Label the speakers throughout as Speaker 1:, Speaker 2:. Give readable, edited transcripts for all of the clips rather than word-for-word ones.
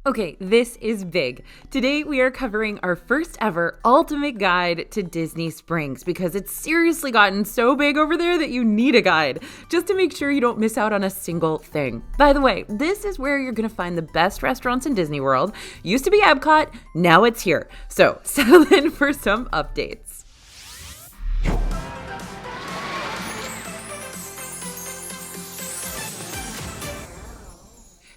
Speaker 1: Okay, this is big. Today we are covering our first ever ultimate guide to Disney Springs because it's seriously gotten so big over there that you need a guide just to make sure you don't miss out on a single thing. By the way, this is where you're going to find the best restaurants in Disney World. Used to be EPCOT, now it's here. So settle in for some updates.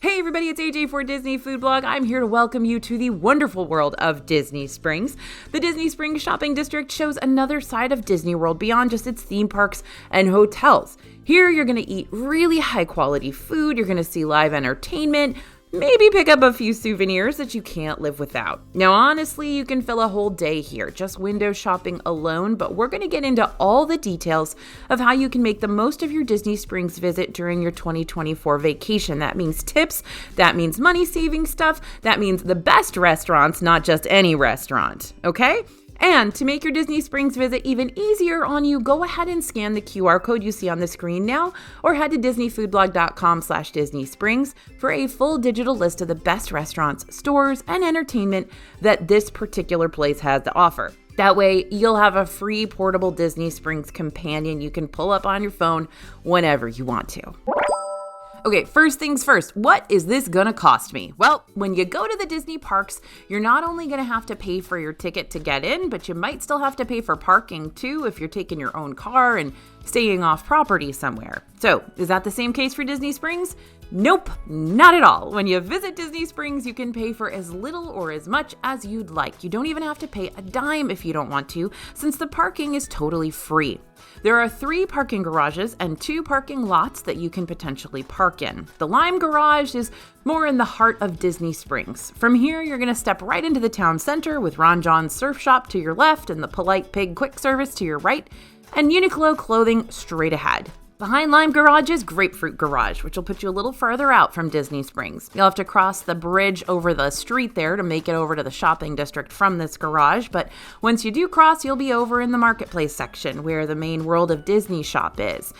Speaker 1: Hey everybody, it's AJ for Disney Food Blog. I'm here to welcome you to the wonderful world of Disney Springs. The Disney Springs Shopping District shows another side of Disney World beyond just its theme parks and hotels. Here you're going to eat really high quality food, you're going to see live entertainment, maybe pick up a few souvenirs that you can't live without. Now, honestly, you can fill a whole day here, just window shopping alone, but we're going to get into all the details of how you can make the most of your Disney Springs visit during your 2024 vacation. That means tips, that means money-saving stuff, that means the best restaurants, not just any restaurant, okay? And to make your Disney Springs visit even easier on you, go ahead and scan the QR code you see on the screen now, or head to disneyfoodblog.com/Disney Springs for a full digital list of the best restaurants, stores, and entertainment that this particular place has to offer. That way, you'll have a free portable Disney Springs companion you can pull up on your phone whenever you want to. Okay, first things first, what is this gonna cost me? Well, when you go to the Disney parks, you're not only gonna have to pay for your ticket to get in, but you might still have to pay for parking too if you're taking your own car and staying off property somewhere. So, is that the same case for Disney Springs? Nope, not at all. When you visit Disney Springs, you can pay for as little or as much as you'd like. You don't even have to pay a dime if you don't want to, since the parking is totally free. There are 3 parking garages and 2 parking lots that you can potentially park in. The Lime Garage is more in the heart of Disney Springs. From here, you're going to step right into the town center with Ron John's Surf Shop to your left and the Polite Pig Quick Service to your right, and Uniqlo clothing straight ahead. Behind Lime Garage is Grapefruit Garage, which will put you a little further out from Disney Springs. You'll have to cross the bridge over the street there to make it over to the shopping district from this garage, but once you do cross, you'll be over in the marketplace section where the main World of Disney shop is.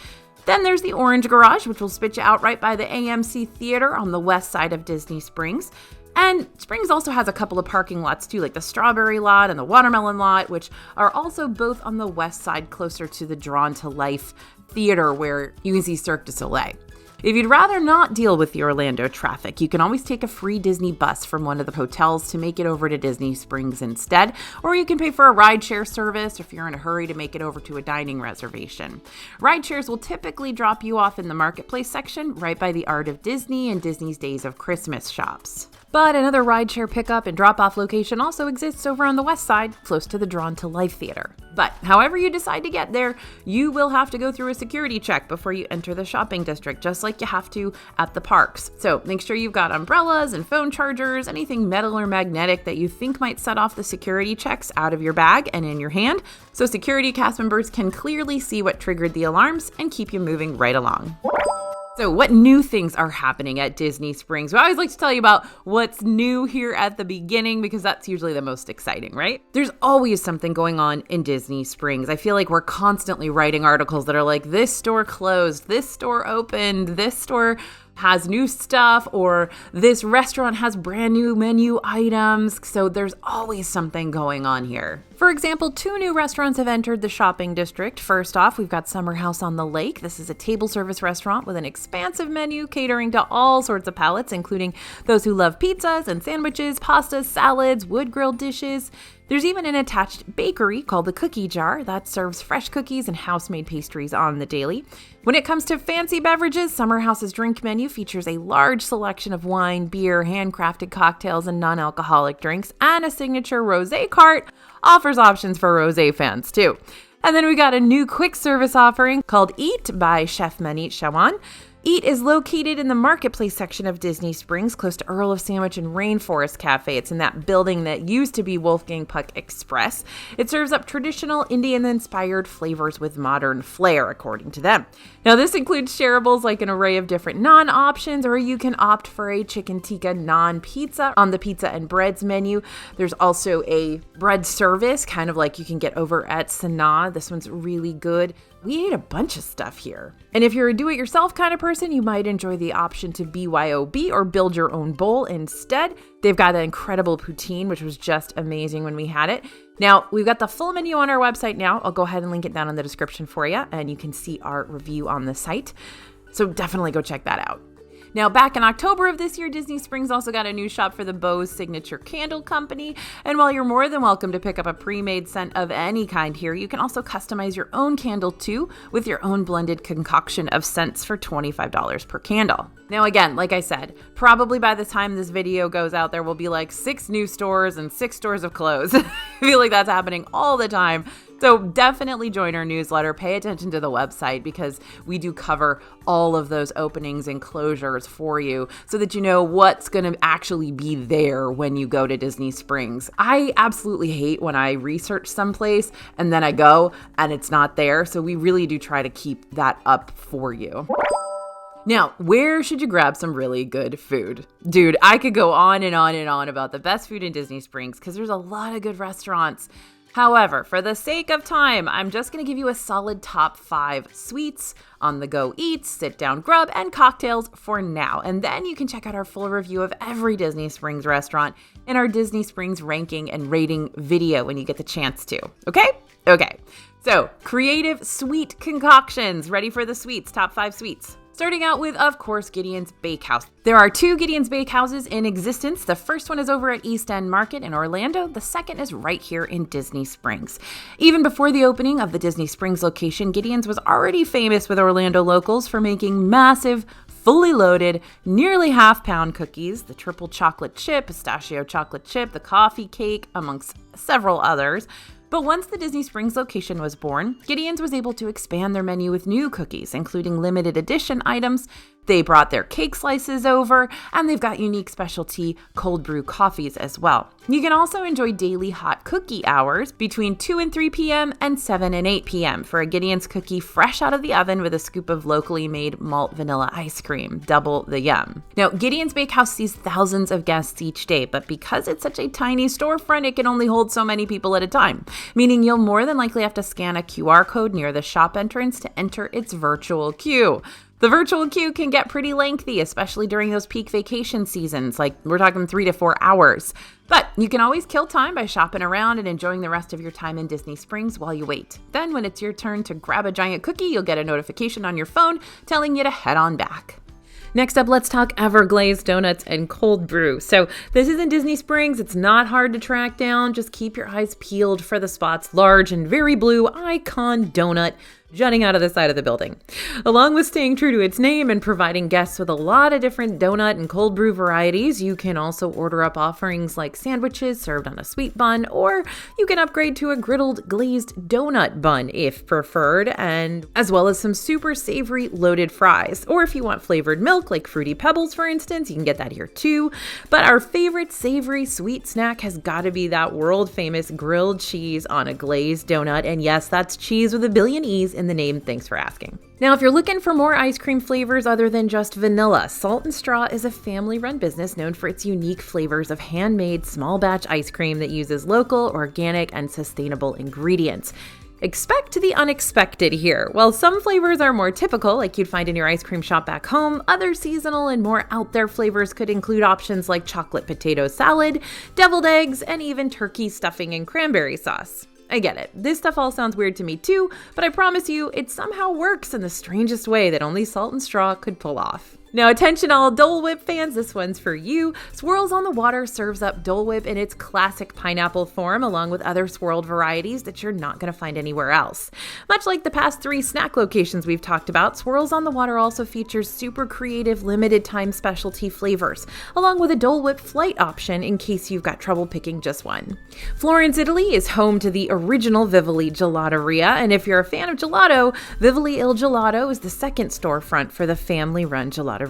Speaker 1: Then there's the Orange Garage, which will spit you out right by the AMC Theater on the west side of Disney Springs. And Springs also has a couple of parking lots too, like the Strawberry Lot and the Watermelon Lot, which are also both on the west side closer to the Drawn to Life Theater where you can see Cirque du Soleil. If you'd rather not deal with the Orlando traffic, you can always take a free Disney bus from one of the hotels to make it over to Disney Springs instead, or you can pay for a rideshare service if you're in a hurry to make it over to a dining reservation. Rideshares will typically drop you off in the marketplace section right by the Art of Disney and Disney's Days of Christmas shops. But another rideshare pickup and drop-off location also exists over on the west side, close to the Drawn to Life Theater. But however you decide to get there, you will have to go through a security check before you enter the shopping district, just like you have to at the parks. So make sure you've got umbrellas and phone chargers, anything metal or magnetic that you think might set off the security checks out of your bag and in your hand, so security cast members can clearly see what triggered the alarms and keep you moving right along. So what new things are happening at Disney Springs? We always like to tell you about what's new here at the beginning because that's usually the most exciting, right? There's always something going on in Disney Springs. I feel like we're constantly writing articles that are like, this store closed, this store opened, this store has new stuff, or this restaurant has brand new menu items. So there's always something going on here. For example, 2 new restaurants have entered the shopping district. First off, we've got Summer House on the Lake. This is a table service restaurant with an expansive menu catering to all sorts of palates, including those who love pizzas and sandwiches, pastas, salads, wood-grilled dishes. There's even an attached bakery called the Cookie Jar that serves fresh cookies and house-made pastries on the daily. When it comes to fancy beverages, Summer House's drink menu features a large selection of wine, beer, handcrafted cocktails, and non-alcoholic drinks, and a signature rosé cart offers options for rosé fans too. And then we got a new quick service offering called Eat by Chef Manit Shawan. Eat is located in the marketplace section of Disney Springs, close to Earl of Sandwich and Rainforest Cafe. It's in that building that used to be Wolfgang Puck Express. It serves up traditional Indian-inspired flavors with modern flair, according to them. Now, this includes shareables like an array of different naan options, or you can opt for a chicken tikka naan pizza on the pizza and breads menu. There's also a bread service, kind of like you can get over at Sanaa. This one's really good. We ate a bunch of stuff here. And if you're a do-it-yourself kind of person, you might enjoy the option to BYOB or build your own bowl instead. They've got an incredible poutine, which was just amazing when we had it. Now, we've got the full menu on our website now. I'll go ahead and link it down in the description for you, and you can see our review on the site. So definitely go check that out. Now, back in October of this year, Disney Springs also got a new shop for the Bose Signature Candle Company. And while you're more than welcome to pick up a pre-made scent of any kind here, you can also customize your own candle too with your own blended concoction of scents for $25 per candle. Now, again, like I said, probably by the time this video goes out, there will be like 6 new stores and 6 stores of clothes. I feel like that's happening all the time. So definitely join our newsletter, pay attention to the website because we do cover all of those openings and closures for you so that you know what's going to actually be there when you go to Disney Springs. I absolutely hate when I research someplace and then I go and it's not there. So we really do try to keep that up for you. Now, where should you grab some really good food? Dude, I could go on and on and on about the best food in Disney Springs because there's a lot of good restaurants. However, for the sake of time, I'm just going to give you a solid top 5 sweets, on-the-go eats, sit-down grub, and cocktails for now. And then you can check out our full review of every Disney Springs restaurant in our Disney Springs ranking and rating video when you get the chance to. Okay? Okay. So, creative sweet concoctions. Ready for the sweets? Top 5 sweets. Starting out with, of course, Gideon's Bakehouse. There are 2 Gideon's Bakehouses in existence. The first one is over at East End Market in Orlando. The second is right here in Disney Springs. Even before the opening of the Disney Springs location, Gideon's was already famous with Orlando locals for making massive, fully loaded, nearly half-pound cookies, the triple chocolate chip, pistachio chocolate chip, the coffee cake, amongst several others. But once the Disney Springs location was born, Gideon's was able to expand their menu with new cookies, including limited edition items. They brought their cake slices over, and they've got unique specialty cold brew coffees as well. You can also enjoy daily hot cookie hours between 2 and 3 p.m. and 7 and 8 p.m. for a Gideon's cookie fresh out of the oven with a scoop of locally made malt vanilla ice cream. Double the yum. Now, Gideon's Bakehouse sees thousands of guests each day, but because it's such a tiny storefront, it can only hold so many people at a time, meaning you'll more than likely have to scan a QR code near the shop entrance to enter its virtual queue. The virtual queue can get pretty lengthy, especially during those peak vacation seasons, like we're talking 3 to 4 hours. But you can always kill time by shopping around and enjoying the rest of your time in Disney Springs while you wait. Then when it's your turn to grab a giant cookie, you'll get a notification on your phone telling you to head on back. Next up, let's talk Everglazed Donuts and Cold Brew. So this is in Disney Springs. It's not hard to track down. Just keep your eyes peeled for the spot's large and very blue icon donut jutting out of the side of the building. Along with staying true to its name and providing guests with a lot of different donut and cold brew varieties, you can also order up offerings like sandwiches served on a sweet bun, or you can upgrade to a griddled glazed donut bun if preferred, and as well as some super savory loaded fries. Or if you want flavored milk like Fruity Pebbles, for instance, you can get that here too. But our favorite savory sweet snack has got to be that world famous grilled cheese on a glazed donut. And yes, that's cheese with a billion E's in the name. Thanks for asking. Now, if you're looking for more ice cream flavors other than just vanilla, Salt and Straw is a family-run business known for its unique flavors of handmade small batch ice cream that uses local, organic, and sustainable ingredients. Expect the unexpected here. While some flavors are more typical, like you'd find in your ice cream shop back home, other seasonal and more out there flavors could include options like chocolate potato salad, deviled eggs, and even turkey stuffing and cranberry sauce. I get it. This stuff all sounds weird to me too, but I promise you, it somehow works in the strangest way that only Salt and Straw could pull off. Now, attention all Dole Whip fans, this one's for you. Swirls on the Water serves up Dole Whip in its classic pineapple form, along with other swirled varieties that you're not going to find anywhere else. Much like the past 3 snack locations we've talked about, Swirls on the Water also features super creative limited time specialty flavors, along with a Dole Whip flight option in case you've got trouble picking just one. Florence, Italy is home to the original Vivoli Gelateria, and if you're a fan of gelato, Vivoli Il Gelato is the second storefront for the family-run gelateria.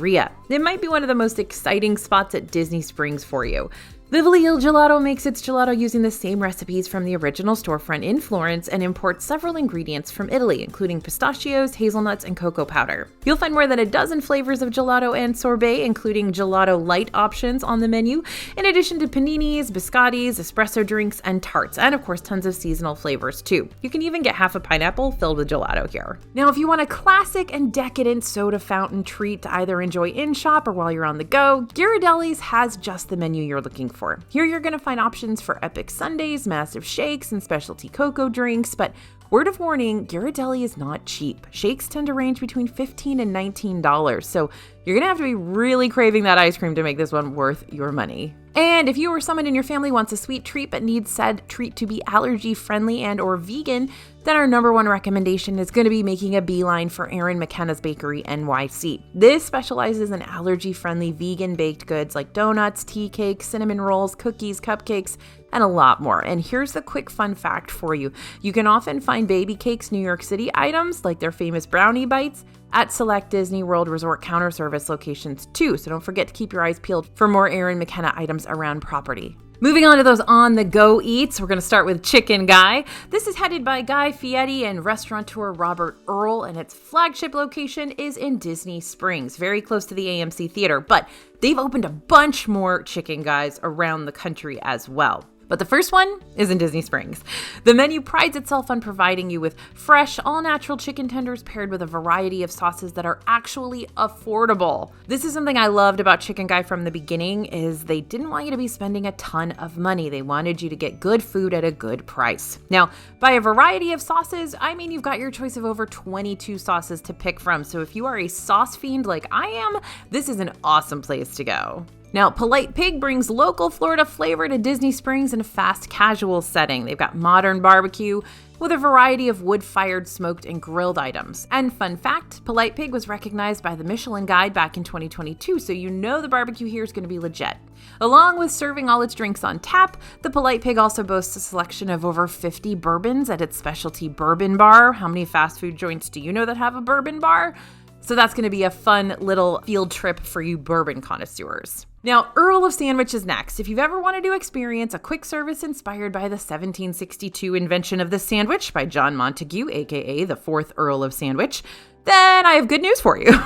Speaker 1: It might be one of the most exciting spots at Disney Springs for you. Lively Il Gelato makes its gelato using the same recipes from the original storefront in Florence and imports several ingredients from Italy, including pistachios, hazelnuts, and cocoa powder. You'll find more than a dozen flavors of gelato and sorbet, including gelato light options on the menu, in addition to paninis, biscottis, espresso drinks, and tarts, and of course tons of seasonal flavors too. You can even get half a pineapple filled with gelato here. Now, if you want a classic and decadent soda fountain treat to either enjoy in-shop or while you're on the go, Ghirardelli's has just the menu you're looking for. Here you're going to find options for epic sundaes, massive shakes, and specialty cocoa drinks, but word of warning, Ghirardelli is not cheap. Shakes tend to range between $15 and $19, so you're going to have to be really craving that ice cream to make this one worth your money. And if you or someone in your family wants a sweet treat but needs said treat to be allergy friendly and or vegan, then our number one recommendation is going to be making a beeline for Erin McKenna's Bakery NYC. This specializes in allergy-friendly vegan baked goods like donuts, tea cakes, cinnamon rolls, cookies, cupcakes, and a lot more. And here's the quick fun fact for you. You can often find Baby Cakes New York City items like their famous brownie bites at select Disney World Resort counter service locations too. So don't forget to keep your eyes peeled for more Erin McKenna items around property. Moving on to those on-the-go eats, we're going to start with Chicken Guy. This is headed by Guy Fieri and restaurateur Robert Earl, and its flagship location is in Disney Springs, very close to the AMC Theater, but they've opened a bunch more Chicken Guys around the country as well. But the first one is in Disney Springs. The menu prides itself on providing you with fresh, all-natural chicken tenders paired with a variety of sauces that are actually affordable. This is something I loved about Chicken Guy from the beginning, is they didn't want you to be spending a ton of money. They wanted you to get good food at a good price. Now, by a variety of sauces, I mean you've got your choice of over 22 sauces to pick from. So if you are a sauce fiend like I am, this is an awesome place to go. Now, Polite Pig brings local Florida flavor to Disney Springs in a fast casual setting. They've got modern barbecue with a variety of wood-fired, smoked, and grilled items. And fun fact, Polite Pig was recognized by the Michelin Guide back in 2022, so you know the barbecue here is going to be legit. Along with serving all its drinks on tap, the Polite Pig also boasts a selection of over 50 bourbons at its specialty bourbon bar. How many fast food joints do you know that have a bourbon bar? So that's going to be a fun little field trip for you bourbon connoisseurs. Now, Earl of Sandwich is next. If you've ever wanted to experience a quick service inspired by the 1762 invention of the sandwich by John Montague, aka the fourth Earl of Sandwich, then I have good news for you.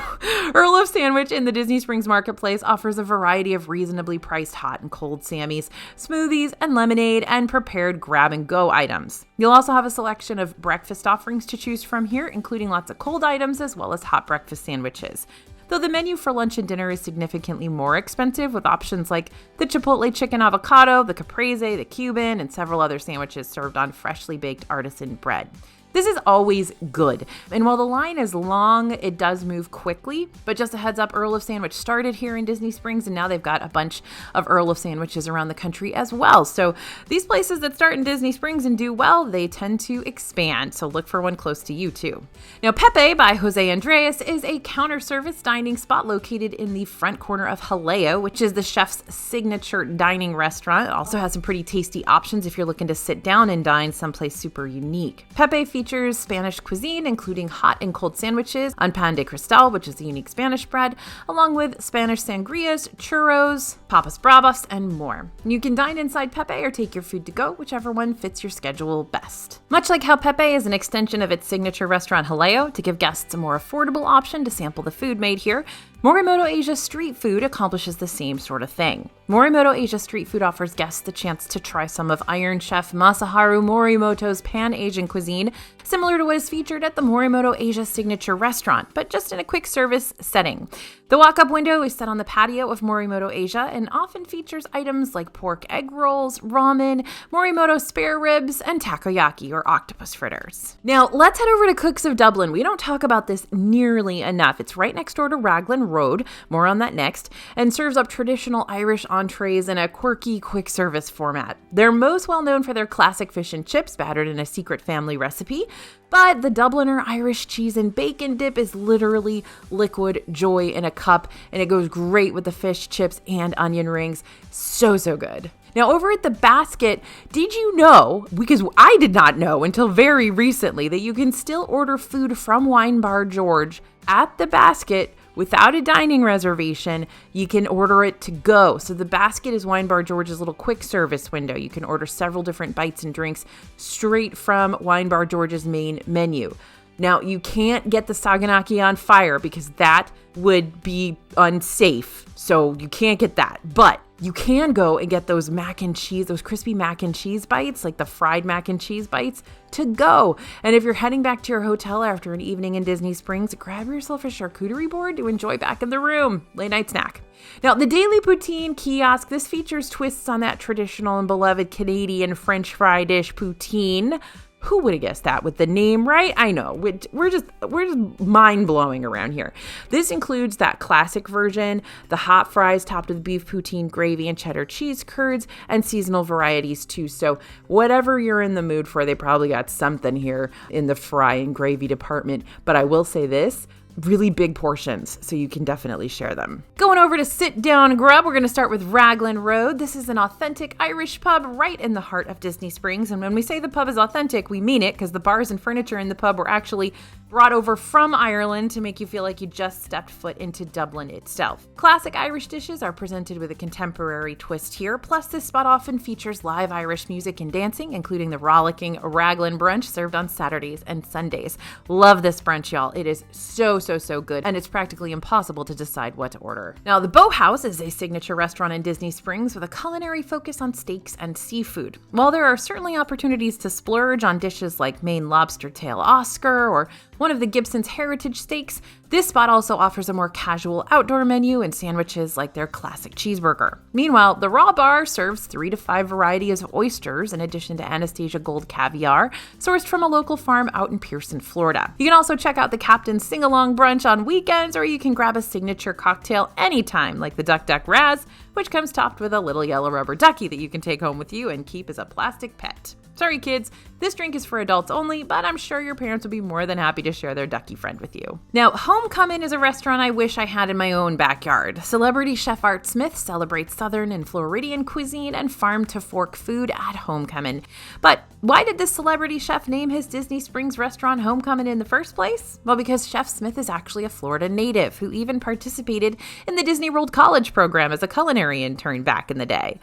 Speaker 1: Earl of Sandwich in the Disney Springs Marketplace offers a variety of reasonably priced hot and cold Sammies, smoothies, and lemonade, and prepared grab-and-go items. You'll also have a selection of breakfast offerings to choose from here, including lots of cold items as well as hot breakfast sandwiches. Though the menu for lunch and dinner is significantly more expensive, with options like the Chipotle chicken avocado, the caprese, the Cuban, and several other sandwiches served on freshly baked artisan bread. This is always good. And while the line is long, it does move quickly. But just a heads up, Earl of Sandwich started here in Disney Springs, and now they've got a bunch of Earl of Sandwiches around the country as well. So these places that start in Disney Springs and do well, they tend to expand. So look for one close to you too. Now, Pepe by Jose Andres is a counter service dining spot located in the front corner of Jaleo, which is the chef's signature dining restaurant. It also has some pretty tasty options if you're looking to sit down and dine someplace super unique. Pepe features Spanish cuisine, including hot and cold sandwiches on pan de cristal, which is a unique Spanish bread, along with Spanish sangrias, churros, papas bravas, and more. You can dine inside Pepe or take your food to go, whichever one fits your schedule best. Much like how Pepe is an extension of its signature restaurant Jaleo to give guests a more affordable option to sample the food made here, Morimoto Asia Street Food accomplishes the same sort of thing. Morimoto Asia Street Food offers guests the chance to try some of Iron Chef Masaharu Morimoto's Pan-Asian cuisine, similar to what is featured at the Morimoto Asia signature restaurant, but just in a quick service setting. The walk-up window is set on the patio of Morimoto Asia and often features items like pork egg rolls, ramen, Morimoto spare ribs, and takoyaki or octopus fritters. Now, let's head over to Cooks of Dublin. We don't talk about this nearly enough. It's right next door to Raglan Road, more on that next, and serves up traditional Irish entrees in a quirky quick service format. They're most well known for their classic fish and chips battered in a secret family recipe, but the Dubliner Irish cheese and bacon dip is literally liquid joy in a cup, and it goes great with the fish, chips, and onion rings. So good. Now, over at The Basket, did you know, because I did not know until very recently, that you can still order food from Wine Bar George at The Basket without a dining reservation, you can order it to go. So the basket is Wine Bar George's little quick service window. You can order several different bites and drinks straight from Wine Bar George's main menu. Now, you can't get the saganaki on fire because that would be unsafe. So you can't get that. But you can go and get those mac and cheese, those crispy mac and cheese bites, like the fried mac and cheese bites, to go. And if you're heading back to your hotel after an evening in Disney Springs, grab yourself a charcuterie board to enjoy back in the room. Late night snack. Now, the Daily Poutine kiosk, this features twists on that traditional and beloved Canadian French fry dish, poutine. Who would have guessed that with the name, right? I know. We're just mind-blowing around here. This includes that classic version, the hot fries topped with beef poutine gravy and cheddar cheese curds, and seasonal varieties too. So whatever you're in the mood for, they probably got something here in the fry and gravy department. But I will say this, really big portions, so you can definitely share them. Going over to Sit Down Grub, we're going to start with Raglan Road. This is an authentic Irish pub right in the heart of Disney Springs. And when we say the pub is authentic, we mean it, because the bars and furniture in the pub were actually brought over from Ireland to make you feel like you just stepped foot into Dublin itself. Classic Irish dishes are presented with a contemporary twist here. Plus, this spot often features live Irish music and dancing, including the rollicking Raglan brunch served on Saturdays and Sundays. Love this brunch, y'all. It is so good, and it's practically impossible to decide what to order. Now, the Boathouse is a signature restaurant in Disney Springs with a culinary focus on steaks and seafood. While there are certainly opportunities to splurge on dishes like Maine lobster tail Oscar or one of the Gibson's heritage steaks, this spot also offers a more casual outdoor menu and sandwiches like their classic cheeseburger. Meanwhile, the Raw Bar serves 3 to 5 varieties of oysters in addition to Anastasia Gold caviar, sourced from a local farm out in Pearson, Florida. You can also check out the Captain's Sing-Along brunch on weekends, or you can grab a signature cocktail anytime, like the Duck Duck Raz, which comes topped with a little yellow rubber ducky that you can take home with you and keep as a plastic pet. Sorry kids, this drink is for adults only, but I'm sure your parents would be more than happy to share their ducky friend with you. Now, Homecoming is a restaurant I wish I had in my own backyard. Celebrity chef Art Smith celebrates Southern and Floridian cuisine and farm-to-fork food at Homecoming. But why did this celebrity chef name his Disney Springs restaurant Homecoming in the first place? Well, because Chef Smith is actually a Florida native who even participated in the Disney World College program as a culinary intern back in the day.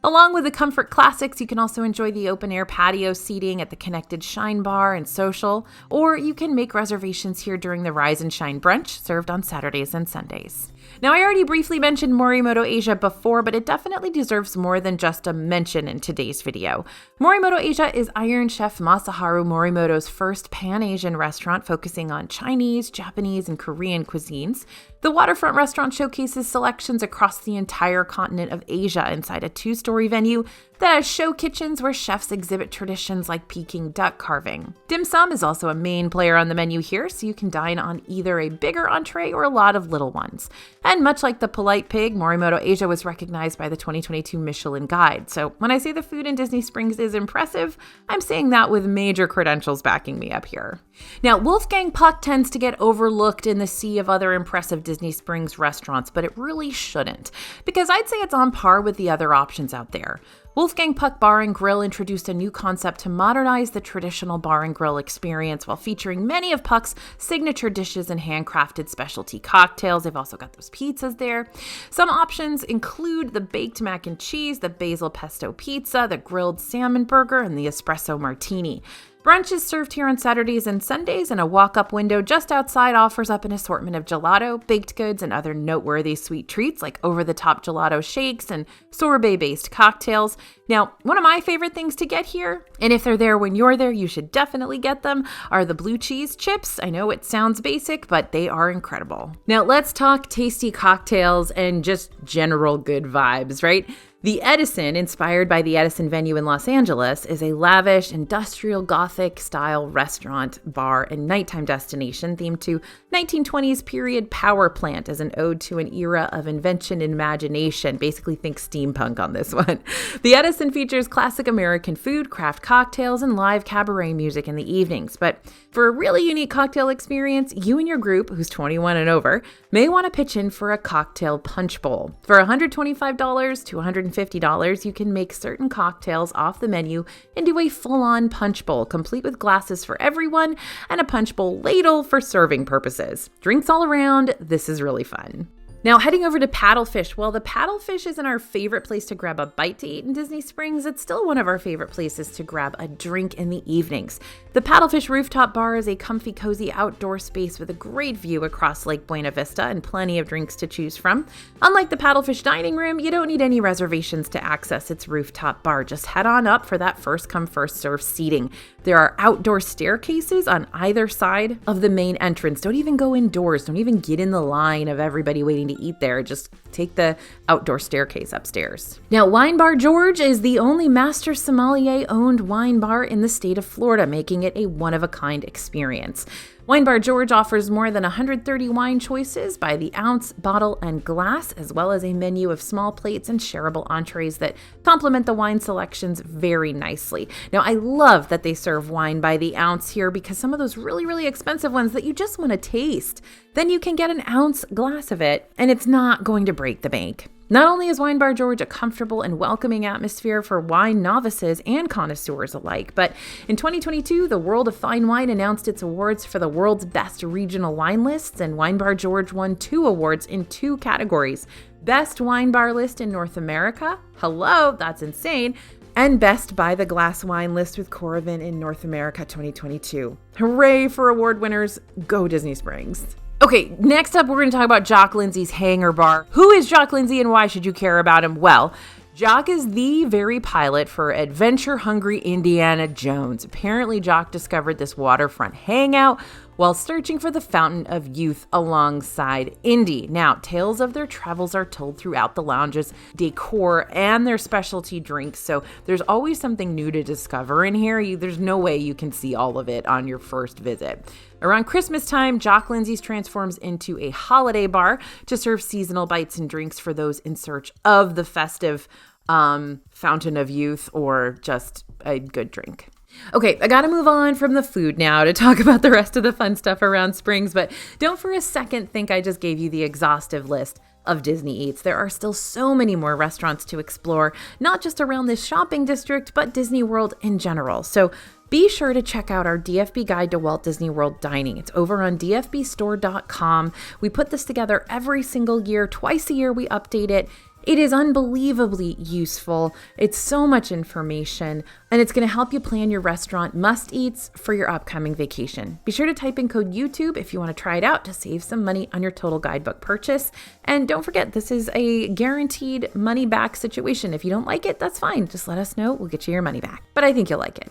Speaker 1: Along with the comfort classics, you can also enjoy the open-air patio seating at the Connected Shine Bar and Social, or you can make reservations here during the Rise and Shine brunch, served on Saturdays and Sundays. Now, I already briefly mentioned Morimoto Asia before, but it definitely deserves more than just a mention in today's video. Morimoto Asia is Iron Chef Masaharu Morimoto's first Pan-Asian restaurant focusing on Chinese, Japanese, and Korean cuisines. The waterfront restaurant showcases selections across the entire continent of Asia inside a 2-story venue that has show kitchens where chefs exhibit traditions like Peking duck carving. Dim sum is also a main player on the menu here, so you can dine on either a bigger entree or a lot of little ones. And much like the Polite Pig, Morimoto Asia was recognized by the 2022 Michelin Guide. So when I say the food in Disney Springs is impressive, I'm saying that with major credentials backing me up here. Now, Wolfgang Puck tends to get overlooked in the sea of other impressive Disney Springs restaurants, but it really shouldn't, because I'd say it's on par with the other options out there. Wolfgang Puck Bar and Grill introduced a new concept to modernize the traditional bar and grill experience while featuring many of Puck's signature dishes and handcrafted specialty cocktails. They've also got those pizzas there. Some options include the baked mac and cheese, the basil pesto pizza, the grilled salmon burger, and the espresso martini. Brunch is served here on Saturdays and Sundays, and a walk-up window just outside offers up an assortment of gelato, baked goods, and other noteworthy sweet treats like over-the-top gelato shakes and sorbet-based cocktails. Now, one of my favorite things to get here, and if they're there when you're there, you should definitely get them, are the blue cheese chips. I know it sounds basic, but they are incredible. Now, let's talk tasty cocktails and just general good vibes, right? The Edison, inspired by the Edison venue in Los Angeles, is a lavish, industrial Gothic-style restaurant, bar, and nighttime destination themed to 1920s period power plant as an ode to an era of invention and imagination. Basically, think steampunk on this one. The Edison features classic American food, craft cocktails, and live cabaret music in the evenings. But for a really unique cocktail experience, you and your group, who's 21 and over, may want to pitch in for a cocktail punch bowl. For $125 to $150, $150, you can make certain cocktails off the menu into a full-on punch bowl, complete with glasses for everyone and a punch bowl ladle for serving purposes. Drinks all around, this is really fun. Now, heading over to Paddlefish. Well, the Paddlefish isn't our favorite place to grab a bite to eat in Disney Springs. It's still one of our favorite places to grab a drink in the evenings. The Paddlefish Rooftop Bar is a comfy, cozy outdoor space with a great view across Lake Buena Vista and plenty of drinks to choose from. Unlike the Paddlefish Dining Room, you don't need any reservations to access its rooftop bar. Just head on up for that first come, first serve seating. There are outdoor staircases on either side of the main entrance. Don't even go indoors. Don't even get in the line of everybody waiting to eat there. Just take the outdoor staircase upstairs. Now, Wine Bar George is the only master sommelier owned wine bar in the state of Florida, making it a one-of-a-kind experience. Wine Bar George offers more than 130 wine choices by the ounce, bottle, and glass, as well as a menu of small plates and shareable entrees that complement the wine selections very nicely. Now, I love that they serve wine by the ounce here because some of those really, really expensive ones that you just want to taste, then you can get an ounce glass of it, and it's not going to break the bank. Not only is Wine Bar George a comfortable and welcoming atmosphere for wine novices and connoisseurs alike, but in 2022, the World of Fine Wine announced its awards for the world's best regional wine lists, and Wine Bar George won 2 awards in 2 categories: Best Wine Bar List in North America, hello, that's insane, and Best by the Glass Wine List with Coravin in North America 2022. Hooray for award winners, go Disney Springs. Okay, next up, we're going to talk about Jock Lindsey's Hangar Bar. Who is Jock Lindsey and why should you care about him? Well, Jock is the very pilot for adventure-hungry Indiana Jones. Apparently, Jock discovered this waterfront hangout while searching for the Fountain of Youth alongside Indy. Now, tales of their travels are told throughout the lounge's decor and their specialty drinks, so there's always something new to discover in here. There's no way you can see all of it on your first visit. Around Christmas time, Jock Lindsey's transforms into a holiday bar to serve seasonal bites and drinks for those in search of the festive Fountain of Youth or just a good drink. Okay, I gotta move on from the food now to talk about the rest of the fun stuff around Springs, but don't for a second think I just gave you the exhaustive list of Disney Eats. There are still so many more restaurants to explore, not just around this shopping district, but Disney World in general. So be sure to check out our DFB Guide to Walt Disney World Dining. It's over on dfbstore.com. We put this together every single year. Twice a year we update it. It is unbelievably useful. It's so much information, and it's going to help you plan your restaurant must-eats for your upcoming vacation. Be sure to type in code YouTube if you want to try it out to save some money on your total guidebook purchase. And don't forget, this is a guaranteed money-back situation. If you don't like it, that's fine. Just let us know. We'll get you your money back. But I think you'll like it.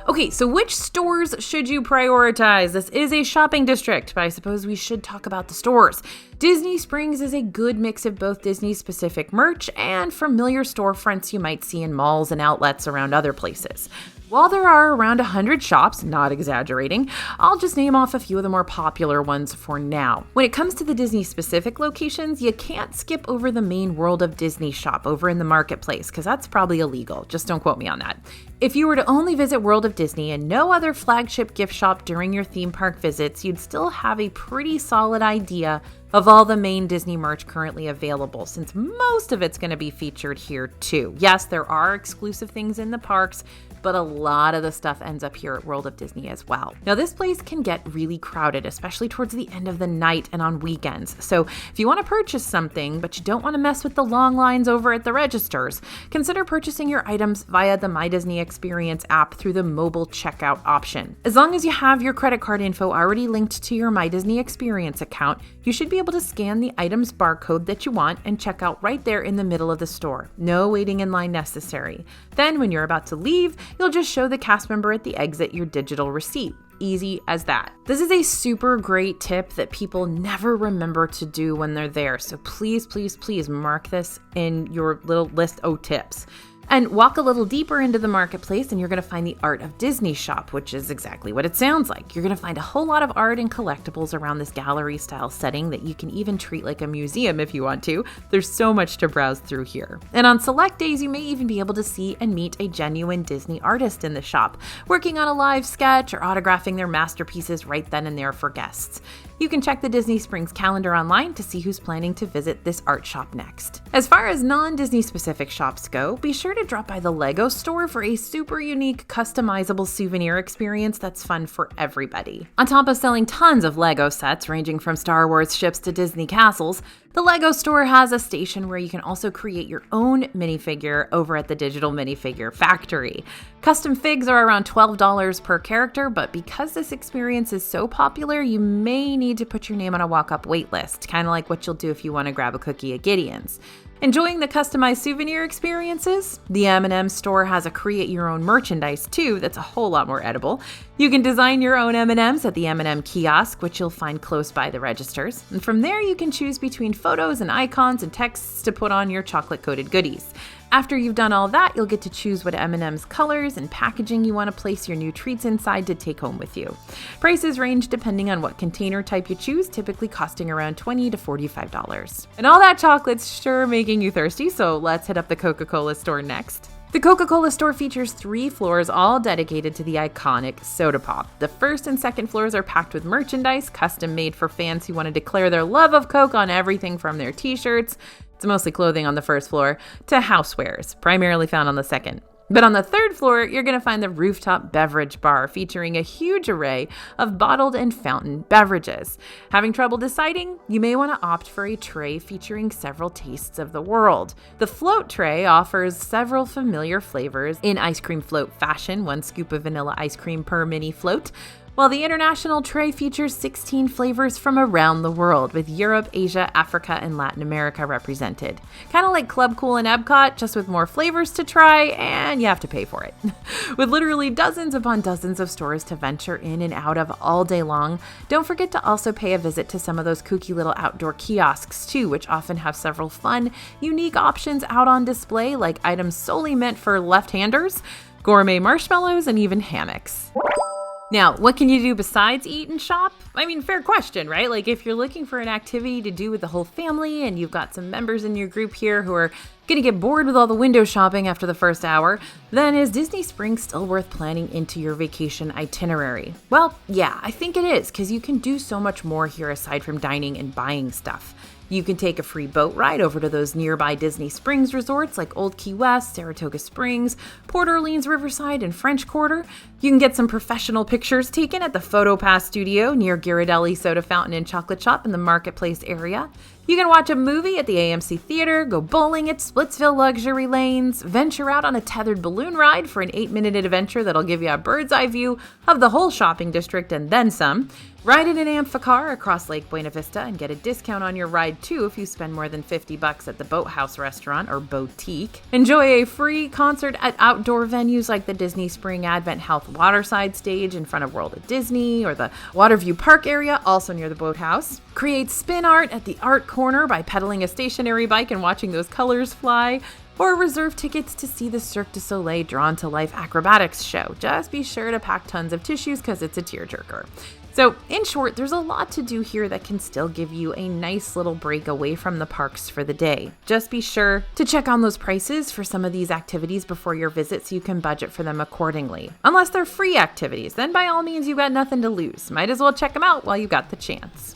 Speaker 1: Okay, so which stores should you prioritize? This is a shopping district, but I suppose we should talk about the stores. Disney Springs is a good mix of both Disney-specific merch and familiar storefronts you might see in malls and outlets around other places. While there are around 100 shops, not exaggerating, I'll just name off a few of the more popular ones for now. When it comes to the Disney-specific locations, you can't skip over the main World of Disney shop over in the marketplace, because that's probably illegal. Just don't quote me on that. If you were to only visit World of Disney and no other flagship gift shop during your theme park visits, you'd still have a pretty solid idea of all the main Disney merch currently available, since most of it's going to be featured here too. Yes, there are exclusive things in the parks, but a lot of the stuff ends up here at World of Disney as well. Now, this place can get really crowded, especially towards the end of the night and on weekends. So if you want to purchase something, but you don't want to mess with the long lines over at the registers, consider purchasing your items via the My Disney Experience app through the mobile checkout option. As long as you have your credit card info already linked to your My Disney Experience account, you should be able to scan the item's barcode that you want and check out right there in the middle of the store. No waiting in line necessary. Then when you're about to leave, you'll just show the cast member at the exit your digital receipt. Easy as that. This is a super great tip that people never remember to do when they're there. So please, please, please mark this in your little list of tips. And walk a little deeper into the marketplace and you're going to find the Art of Disney shop, which is exactly what it sounds like. You're going to find a whole lot of art and collectibles around this gallery style setting that you can even treat like a museum if you want to. There's so much to browse through here. And on select days, you may even be able to see and meet a genuine Disney artist in the shop, working on a live sketch or autographing their masterpieces right then and there for guests. You can check the Disney Springs calendar online to see who's planning to visit this art shop next. As far as non-Disney specific shops go, be sure to drop by the Lego store for a super unique, customizable souvenir experience that's fun for everybody. On top of selling tons of Lego sets ranging from Star Wars ships to Disney castles, the Lego store has a station where you can also create your own minifigure over at the Digital Minifigure Factory. Custom figs are around $12 per character, but because this experience is so popular, you may need to put your name on a walk-up wait list, kind of like what you'll do if you want to grab a cookie at Gideon's. Enjoying the customized souvenir experiences? The M&M store has a create-your-own merchandise too that's a whole lot more edible. You can design your own M&Ms at the M&M kiosk, which you'll find close by the registers. And from there, you can choose between photos and icons and texts to put on your chocolate-coated goodies. After you've done all that, you'll get to choose what M&M's colors and packaging you want to place your new treats inside to take home with you. Prices range depending on what container type you choose, typically costing around $20 to $45. And all that chocolate's sure making you thirsty, so let's hit up the Coca-Cola store next. The Coca-Cola store features 3 floors, all dedicated to the iconic soda pop. The first and second floors are packed with merchandise, custom made for fans who want to declare their love of Coke on everything from their t-shirts, it's mostly clothing on the first floor, to housewares, primarily found on the second. But on the third floor, you're going to find the rooftop beverage bar featuring a huge array of bottled and fountain beverages. Having trouble deciding? You may want to opt for a tray featuring several tastes of the world. The float tray offers several familiar flavors in ice cream float fashion, 1 scoop of vanilla ice cream per mini float, while the international tray features 16 flavors from around the world, with Europe, Asia, Africa, and Latin America represented. Kind of like Club Cool and EPCOT, just with more flavors to try, and you have to pay for it. With literally dozens upon dozens of stores to venture in and out of all day long, don't forget to also pay a visit to some of those kooky little outdoor kiosks too, which often have several fun, unique options out on display, like items solely meant for left-handers, gourmet marshmallows, and even hammocks. Now, what can you do besides eat and shop? I mean, fair question, right? Like if you're looking for an activity to do with the whole family and you've got some members in your group here who are going to get bored with all the window shopping after the first hour, then is Disney Springs still worth planning into your vacation itinerary? Well, yeah, I think it is, because you can do so much more here aside from dining and buying stuff. You can take a free boat ride over to those nearby Disney Springs resorts like Old Key West, Saratoga Springs, Port Orleans Riverside, and French Quarter. You can get some professional pictures taken at the PhotoPass Studio near Ghirardelli Soda Fountain and Chocolate Shop in the Marketplace area. You can watch a movie at the AMC Theater, go bowling at Splitsville Luxury Lanes, venture out on a tethered balloon ride for an 8-minute adventure that'll give you a bird's eye view of the whole shopping district and then some. Ride in an amphicar across Lake Buena Vista and get a discount on your ride too if you spend more than $50 at the Boathouse Restaurant or Boutique. Enjoy a free concert at outdoor venues like the Disney Spring Advent Health Waterside Stage in front of World of Disney or the Waterview Park area, also near the Boathouse. Create spin art at the Art Corner by pedaling a stationary bike and watching those colors fly. Or reserve tickets to see the Cirque du Soleil Drawn to Life acrobatics show. Just be sure to pack tons of tissues because it's a tearjerker. So, in short, there's a lot to do here that can still give you a nice little break away from the parks for the day. Just be sure to check on those prices for some of these activities before your visit so you can budget for them accordingly. Unless they're free activities, then by all means you've got nothing to lose. Might as well check them out while you got the chance.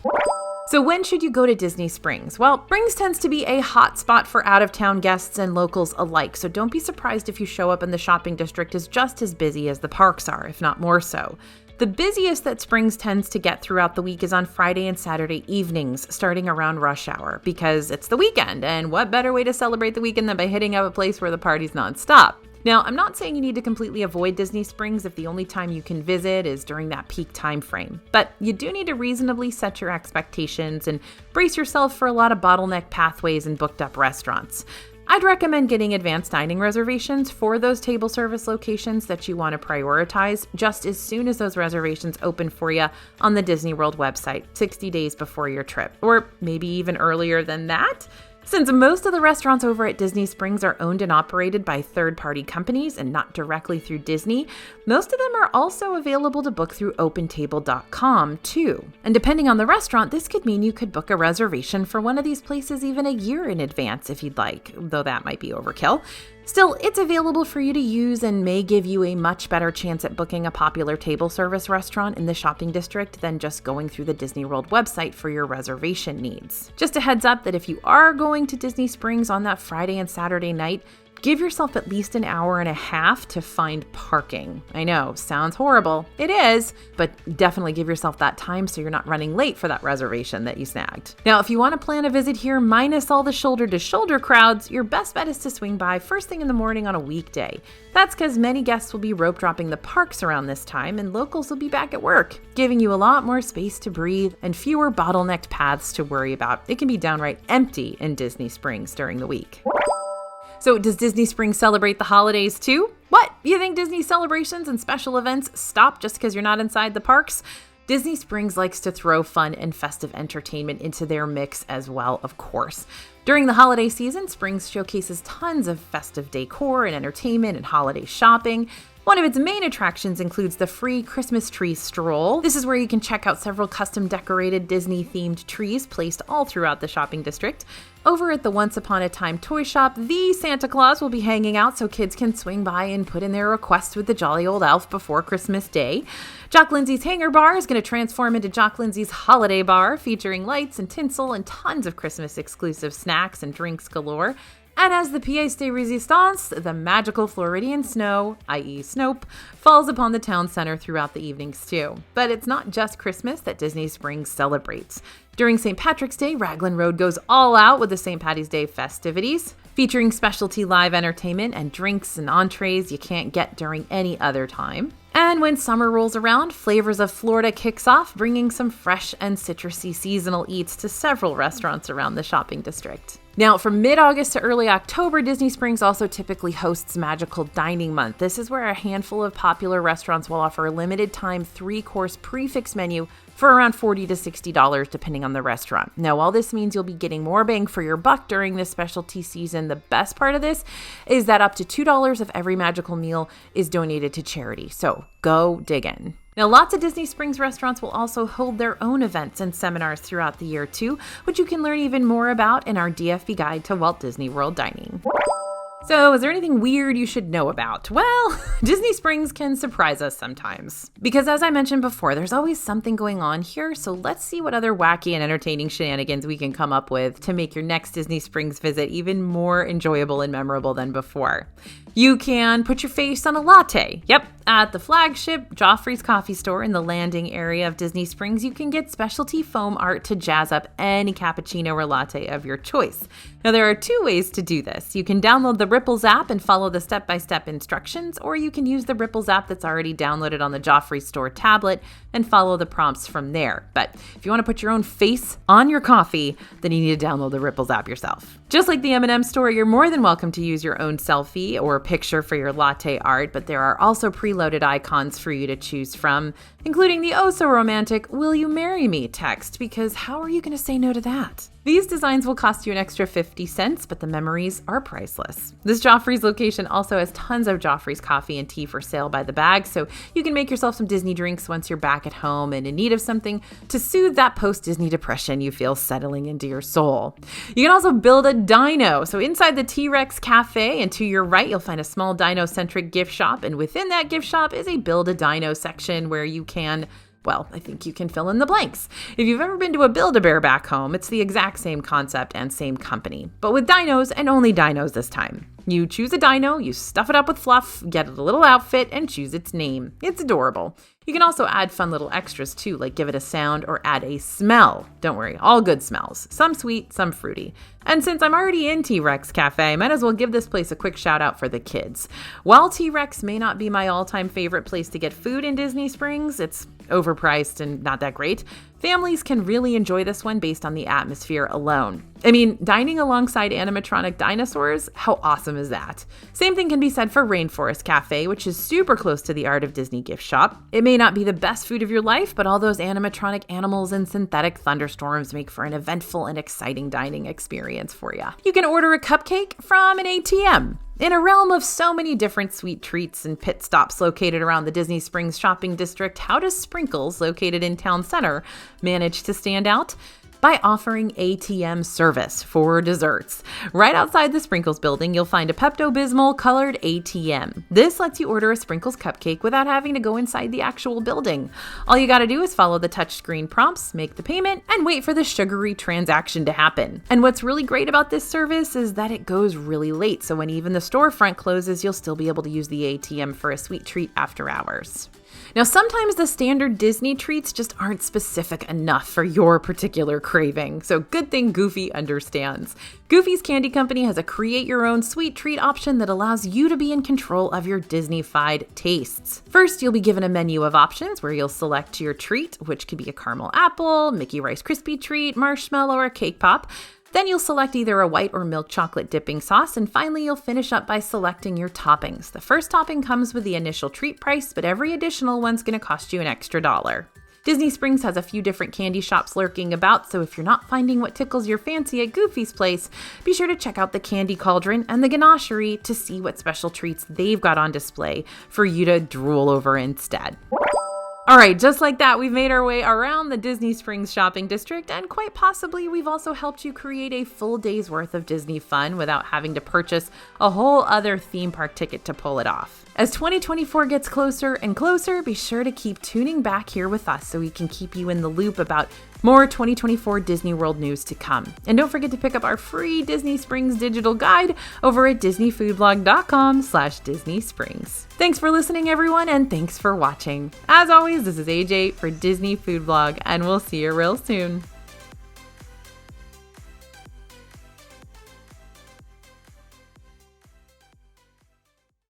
Speaker 1: So when should you go to Disney Springs? Well, Springs tends to be a hot spot for out-of-town guests and locals alike, so don't be surprised if you show up and the shopping district is just as busy as the parks are, if not more so. The busiest that Springs tends to get throughout the week is on Friday and Saturday evenings, starting around rush hour, because it's the weekend, and what better way to celebrate the weekend than by hitting up a place where the party's nonstop? Now, I'm not saying you need to completely avoid Disney Springs if the only time you can visit is during that peak time frame, but you do need to reasonably set your expectations and brace yourself for a lot of bottleneck pathways and booked up restaurants. I'd recommend getting advanced dining reservations for those table service locations that you want to prioritize just as soon as those reservations open for you on the Disney World website, 60 days before your trip, or maybe even earlier than that. Since most of the restaurants over at Disney Springs are owned and operated by third-party companies and not directly through Disney, most of them are also available to book through OpenTable.com too. And depending on the restaurant, this could mean you could book a reservation for one of these places even a year in advance if you'd like, though that might be overkill. Still, it's available for you to use and may give you a much better chance at booking a popular table service restaurant in the shopping district than just going through the Disney World website for your reservation needs. Just a heads up that if you are going to Disney Springs on that Friday and Saturday night, give yourself at least an hour and a half to find parking. I know, sounds horrible. It is, but definitely give yourself that time so you're not running late for that reservation that you snagged. Now, if you want to plan a visit here minus all the shoulder-to-shoulder crowds, your best bet is to swing by first thing in the morning on a weekday. That's because many guests will be rope dropping the parks around this time and locals will be back at work, giving you a lot more space to breathe and fewer bottlenecked paths to worry about. It can be downright empty in Disney Springs during the week. So does Disney Springs celebrate the holidays too? What? You think Disney celebrations and special events stop just because you're not inside the parks? Disney Springs likes to throw fun and festive entertainment into their mix as well, of course. During the holiday season, Springs showcases tons of festive decor and entertainment and holiday shopping. One of its main attractions includes the free Christmas tree stroll. This is where you can check out several custom decorated Disney-themed trees placed all throughout the shopping district. Over at the Once Upon a Time toy shop, the Santa Claus will be hanging out so kids can swing by and put in their requests with the jolly old elf before Christmas Day. Jock Lindsay's Hangar Bar is going to transform into Jock Lindsay's Holiday Bar, featuring lights and tinsel and tons of Christmas-exclusive snacks and drinks galore. And as the pièce de résistance, the magical Floridian snow, i.e. Snope, falls upon the town center throughout the evenings too. But it's not just Christmas that Disney Springs celebrates. During St. Patrick's Day, Raglan Road goes all out with the St. Patty's Day festivities, featuring specialty live entertainment and drinks and entrees you can't get during any other time. And when summer rolls around, Flavors of Florida kicks off, bringing some fresh and citrusy seasonal eats to several restaurants around the shopping district. Now, from mid-August to early October, Disney Springs also typically hosts Magical Dining Month. This is where a handful of popular restaurants will offer a limited-time 3-course prix menu for around $40 to $60 depending on the restaurant. Now, while this means you'll be getting more bang for your buck during this specialty season, the best part of this is that up to $2 of every magical meal is donated to charity. So go dig in. Now, lots of Disney Springs restaurants will also hold their own events and seminars throughout the year too, which you can learn even more about in our DFB Guide to Walt Disney World Dining. So, is there anything weird you should know about? Well, Disney Springs can surprise us sometimes. Because as I mentioned before, there's always something going on here, so let's see what other wacky and entertaining shenanigans we can come up with to make your next Disney Springs visit even more enjoyable and memorable than before. You can put your face on a latte. Yep, at the flagship Joffrey's Coffee Store in the landing area of Disney Springs, you can get specialty foam art to jazz up any cappuccino or latte of your choice. Now, there are 2 ways to do this. You can download the Ripples app and follow the step-by-step instructions, or you can use the Ripples app that's already downloaded on the Joffrey Store tablet and follow the prompts from there. But if you want to put your own face on your coffee, then you need to download the Ripples app yourself. Just like the M&M store, you're more than welcome to use your own selfie or picture for your latte art, but there are also preloaded icons for you to choose from, including the oh-so-romantic "Will you marry me?" text, because how are you going to say no to that? These designs will cost you an extra 50 cents, but the memories are priceless. This Joffrey's location also has tons of Joffrey's coffee and tea for sale by the bag, so you can make yourself some Disney drinks once you're back at home and in need of something to soothe that post-Disney depression you feel settling into your soul. You can also build a dino. So inside the T-Rex Cafe and to your right, you'll find a small dino-centric gift shop, and within that gift shop is a Build a Dino section where you can, well, I think you can fill in the blanks. If you've ever been to a Build-A-Bear back home, it's the exact same concept and same company, but with dinos and only dinos this time. You choose a dino, you stuff it up with fluff, get it a little outfit, and choose its name. It's adorable. You can also add fun little extras too, like give it a sound or add a smell. Don't worry, all good smells. Some sweet, some fruity. And since I'm already in T-Rex Cafe, I might as well give this place a quick shout out for the kids. While T-Rex may not be my all-time favorite place to get food in Disney Springs, it's overpriced and not that great, families can really enjoy this one based on the atmosphere alone. I mean, dining alongside animatronic dinosaurs, how awesome is that? Same thing can be said for Rainforest Cafe, which is super close to the Art of Disney gift shop. It may not be the best food of your life, but all those animatronic animals and synthetic thunderstorms make for an eventful and exciting dining experience for you. You can order a cupcake from an ATM. In a realm of so many different sweet treats and pit stops located around the Disney Springs shopping district, how does Sprinkles, located in Town Center, manage to stand out? By offering ATM service for desserts. Right outside the Sprinkles building, you'll find a Pepto-Bismol colored ATM. This lets you order a Sprinkles cupcake without having to go inside the actual building. All you gotta do is follow the touchscreen prompts, make the payment, and wait for the sugary transaction to happen. And what's really great about this service is that it goes really late, so when even the storefront closes, you'll still be able to use the ATM for a sweet treat after hours. Now, sometimes the standard Disney treats just aren't specific enough for your particular craving, so good thing Goofy understands. Goofy's Candy Company has a create-your-own sweet treat option that allows you to be in control of your Disney-fied tastes. First, you'll be given a menu of options where you'll select your treat, which could be a caramel apple, Mickey Rice Krispie treat, marshmallow, or a cake pop. Then you'll select either a white or milk chocolate dipping sauce, and finally you'll finish up by selecting your toppings. The first topping comes with the initial treat price, but every additional one's going to cost you an extra $1. Disney Springs has a few different candy shops lurking about, so if you're not finding what tickles your fancy at Goofy's place, be sure to check out the Candy Cauldron and the Ganachery to see what special treats they've got on display for you to drool over instead. All right, just like that, we've made our way around the Disney Springs shopping district, and quite possibly we've also helped you create a full day's worth of Disney fun without having to purchase a whole other theme park ticket to pull it off. As 2024 gets closer and closer, be sure to keep tuning back here with us so we can keep you in the loop about more 2024 Disney World news to come. And don't forget to pick up our free Disney Springs digital guide over at disneyfoodblog.com/Disney Springs. Thanks for listening, everyone, and thanks for watching. As always, this is AJ for Disney Food Blog, and we'll see you real soon.